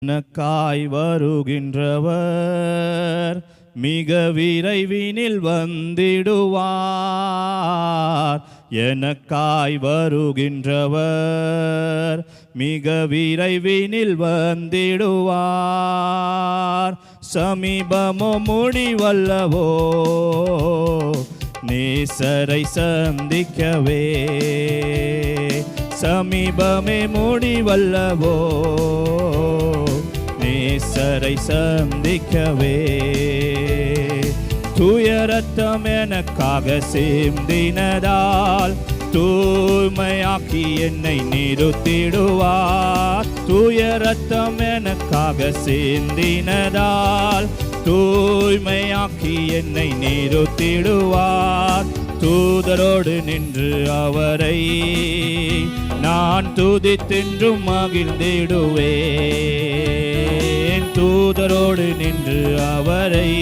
எனக்காய் வருகின்றவர் மிக விரைவினில் வந்திடுவார். எனக்காய் வருகின்றவர் மிக விரைவினில் வந்திடுவார். சமீபமோ முடிவல்லவோ நேசரை சந்திக்கவே, சமீபமே முடிவல்லவோ நேசரை சந்திக்கவே. தூய ரத்தம் எனக்காக சிந்தினதால் தூய்மையாக்கி என்னை நிறுத்திடுவார். தூய ரத்தம் எனக்காக சிந்தினதால் தூய்மையாக்கி என்னை நிறுத்திடுவார். தூதரோடு நின்று அவரை நான் துதித்தென்றும் மகிழ்ந்திடுவேன். தூதரோடு நின்று அவரை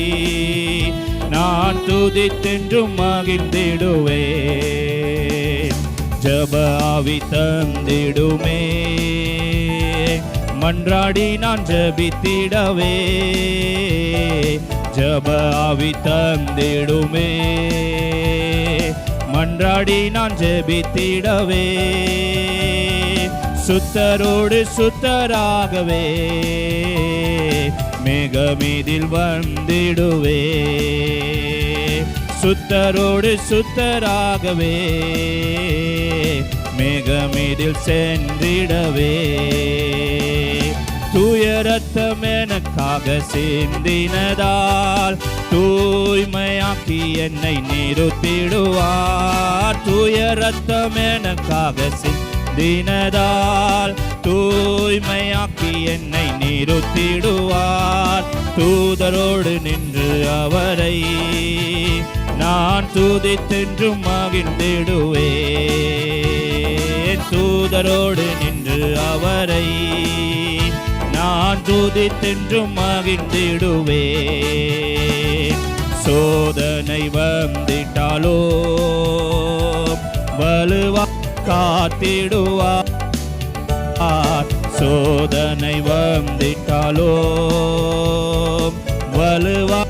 நான் துதித்தென்றும் மகிழ்ந்திடுவேன். ஜப ஆவி தந்திடுமே மன்றாடி நான் ஜபித்திடவே. ஜப ஆவி தந்திடுமே மன்றாடி நான் ஜெபித்திடவே. சுத்தரோடு சுத்தராகவே மேகமீதில் வந்திடுவே. சுத்தரோடு சுத்தராகவே மேகமீதில் சென்றிடவே. தூய ரத்தம் எனக்காக சிந்தினதால் தூய்மையாக்கி என்னை நிறுத்திடுவார். தூய ரத்தம் எனக்காக சிந்தினதால் தூய்மையாக்கி என்னை நிறுத்திடுவார். தூதரோடு நின்று அவரை நான் துதித்தென்றும் மகிழ்ந்திடுவேன். தூதரோடு நின்று அவரை நான் துதித்தென்றும் மகிழ்ந்திடுவேன். சோதனை வந்திட்டாலோ வலுவா காத்திடுவார். சோதனை வந்திட்டாலோ வலுவா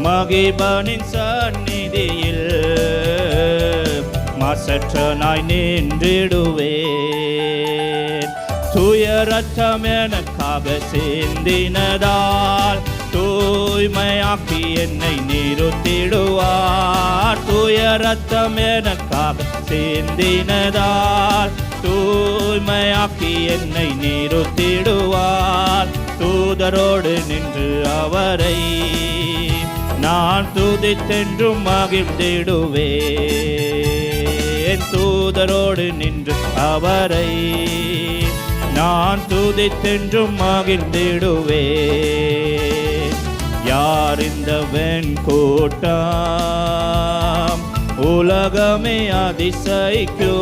மகிபனின் சந்நிதியில் மாசற்ற நாய் நின்றிடுவேன். தூய ரத்தம் எனக்காக சிந்தினதால் தூய்மையாக்கி என்னை நிறுத்திடுவார். தூய ரத்தம் எனக்காக சிந்தினதால் தூய்மையாக்கி என்னை நிறுத்திடுவார். தூதரோடு நின்று அவரை நான் துதித்தென்றும் மகிழ்ந்திடுவேன். தூதரோடு நின்று அவரை நான் துதித்தென்றும் மகிழ்ந்திடுவேன். யார் இந்த வெண்கூட்டம் உலகமே அதிசயிக்கும்.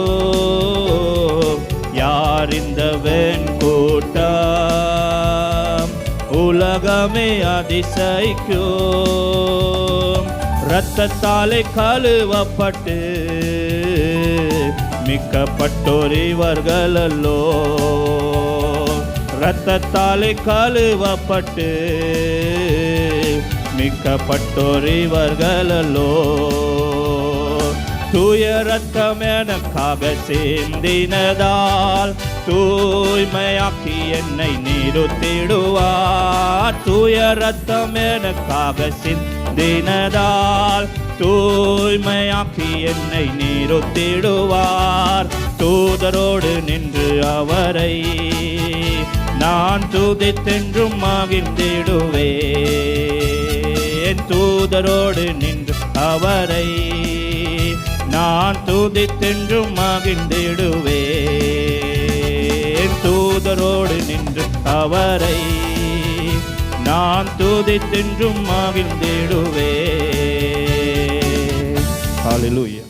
யார் இந்த வெண்கூட்டம் உலகமே அதிசயிக்கும். இரத்தத்தாலே கழுவப்பட்டு மிக்கப்பட்டோர் இவர்களல்லோ. இரத்தத்தாலே கழுவப்பட்டு மிக்கப்பட்டோர் இவர்களல்லோ. தூய ரத்தம் எனக்காக சிந்தினதால் தூய்மையாக்கி என்னை நிறுத்திடுவார். தூய ரத்தம் எனக்காக சிந்தினதால் தூய்மையாக்கி என்னை நிறுத்திடுவார். தூதரோடு நின்று அவரை நான் துதித்தென்றும் மகிழ்ந்திடுவேன். தூதரோடு நின்று அவரை நான் துதித்தென்றும் மகிழ்ந்திடுவேன். தூதரோடு நின்று அவரை நான் துதித்தென்றும் மகிழ்ந்திடுவேன். ஹல்லேலூயா.